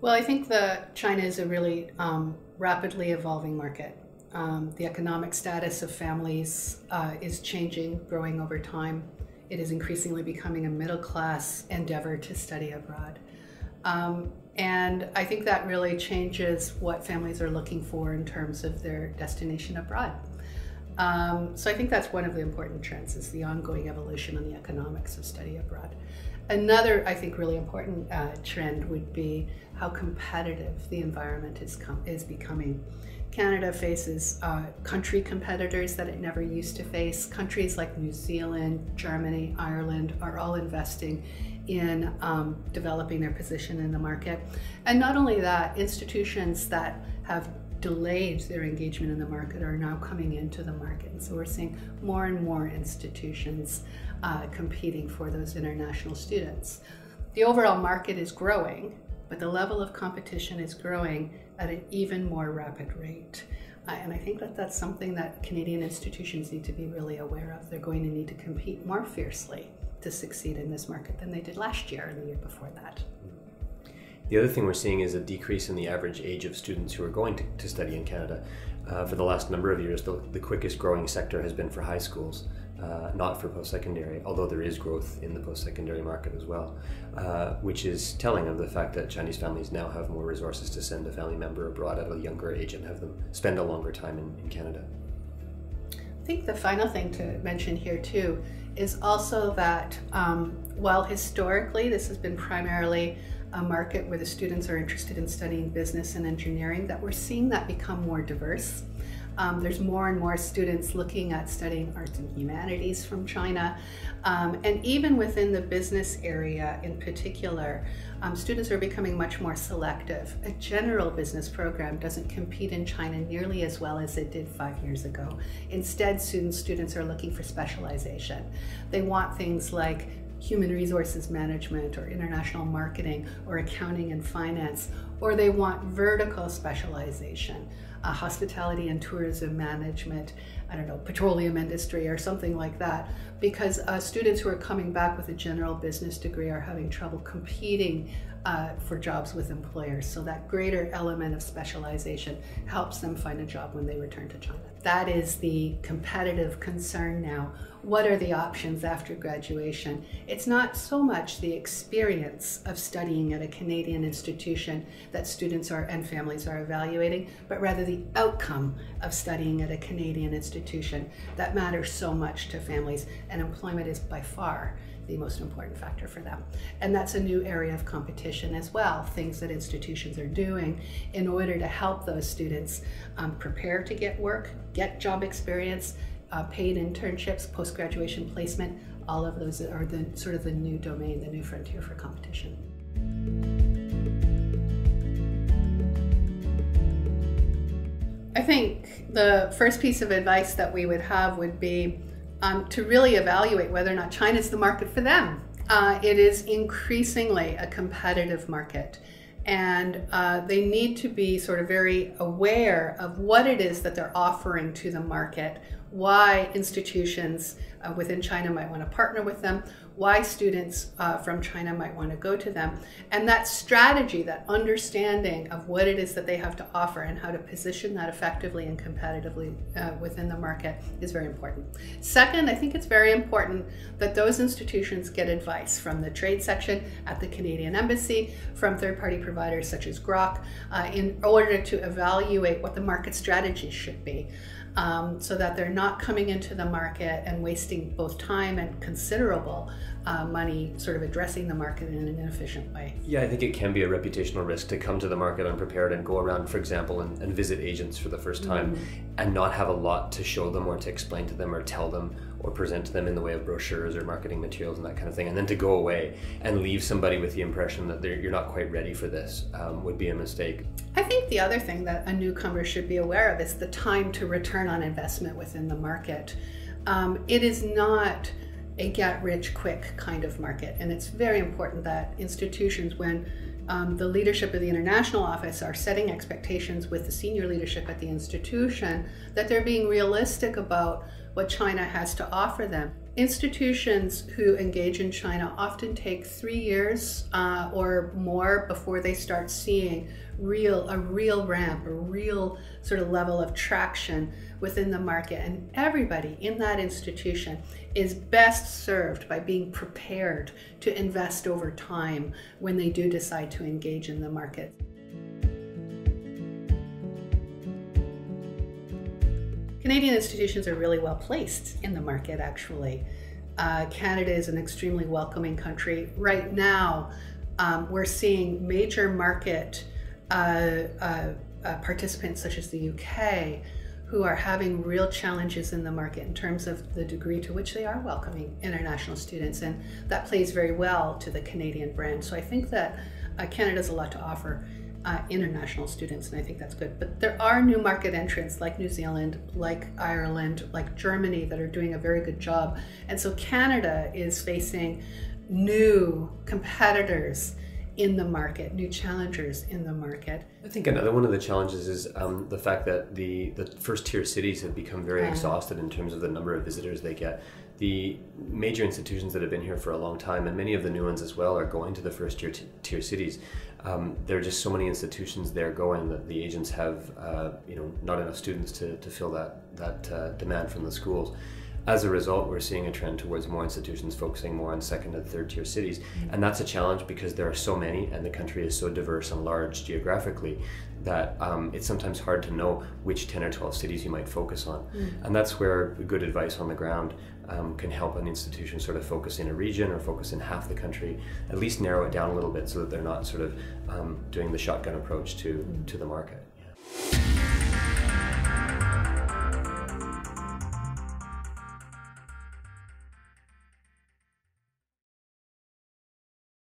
Well, I think that China is a really rapidly evolving market. The economic status of families is changing, growing over time. It is increasingly becoming a middle-class endeavor to study abroad. And I think that really changes what families are looking for in terms of their destination abroad. So I think that's one of the important trends, is the ongoing evolution on the economics of study abroad. Another, I think, really important trend would be how competitive the environment is becoming. Canada faces country competitors that it never used to face. Countries like New Zealand, Germany, Ireland are all investing in developing their position in the market. And not only that, institutions that have delayed their engagement in the market are now coming into the market. And so we're seeing more and more institutions competing for those international students. The overall market is growing, but the level of competition is growing at an even more rapid rate. And I think that that's something that Canadian institutions need to be really aware of. They're going to need to compete more fiercely to succeed in this market than they did last year and the year before that. The other thing we're seeing is a decrease in the average age of students who are going to study in Canada. For the last number of years, the quickest growing sector has been for high schools, not for post-secondary, although there is growth in the post-secondary market as well, which is telling of the fact that Chinese families now have more resources to send a family member abroad at a younger age and have them spend a longer time in Canada. I think the final thing to mention here too is also that while historically this has been primarily a market where the students are interested in studying business and engineering, that we're seeing that become more diverse. There's more and more students looking at studying arts and humanities from China. And even within the business area in particular, students are becoming much more selective. A general business program doesn't compete in China nearly as well as it did 5 years ago. Instead, students are looking for specialization. They want things like human resources management or international marketing or accounting and finance, or they want vertical specialization, hospitality and tourism management, I don't know, petroleum industry or something like that, because students who are coming back with a general business degree are having trouble competing for jobs with employers. So that greater element of specialization helps them find a job when they return to China. That is the competitive concern now. What are the options after graduation? It's not so much the experience of studying at a Canadian institution that students and families are evaluating, but rather the outcome of studying at a Canadian institution that matters so much to families, and employment is by far the most important factor for them. And that's a new area of competition as well, things that institutions are doing in order to help those students prepare to get work, get job experience, paid internships, post-graduation placement. All of those are the sort of the new domain, the new frontier for competition. I think the first piece of advice that we would have would be to really evaluate whether or not China is the market for them. It is increasingly a competitive market, and they need to be sort of very aware of what it is that they're offering to the market, why institutions within China might want to partner with them, why students from China might want to go to them. And that strategy, that understanding of what it is that they have to offer and how to position that effectively and competitively within the market is very important. Second, I think it's very important that those institutions get advice from the trade section at the Canadian Embassy, from third-party providers such as Grok, in order to evaluate what the market strategy should be. So that they're not coming into the market and wasting both time and considerable money sort of addressing the market in an inefficient way. Yeah, I think it can be a reputational risk to come to the market unprepared and go around, for example, and visit agents for the first time and not have a lot to show them or to explain to them or tell them or present to them in the way of brochures or marketing materials and that kind of thing, and then to go away and leave somebody with the impression that you're not quite ready for this would be a mistake. I think the other thing that a newcomer should be aware of is the time to return on investment within the market. It is not a get-rich-quick kind of market, and it's very important that institutions, when the leadership of the international office are setting expectations with the senior leadership at the institution, that they're being realistic about what China has to offer them. Institutions who engage in China often take 3 years or more before they start seeing a real ramp, a real sort of level of traction within the market. And everybody in that institution is best served by being prepared to invest over time when they do decide to engage in the market. Canadian institutions are really well placed in the market, actually. Canada is an extremely welcoming country. Right now, we're seeing major market participants such as the UK who are having real challenges in the market in terms of the degree to which they are welcoming international students, and that plays very well to the Canadian brand. So I think that Canada has a lot to offer international students, and I think that's good. But there are new market entrants like New Zealand, like Ireland, like Germany that are doing a very good job. And so Canada is facing new competitors in the market, new challengers in the market. I think another one of the challenges is the fact that the first tier cities have become very exhausted in terms of the number of visitors they get. The major institutions that have been here for a long time, and many of the new ones as well, are going to the first tier cities. There are just so many institutions there going that the agents have not enough students to fill that demand from the schools. As a result, we're seeing a trend towards more institutions focusing more on second and third tier cities. And that's a challenge because there are so many and the country is so diverse and large geographically that it's sometimes hard to know which 10 or 12 cities you might focus on. And that's where good advice on the ground can help an institution sort of focus in a region or focus in half the country, at least narrow it down a little bit so that they're not sort of doing the shotgun approach to the market. Yeah.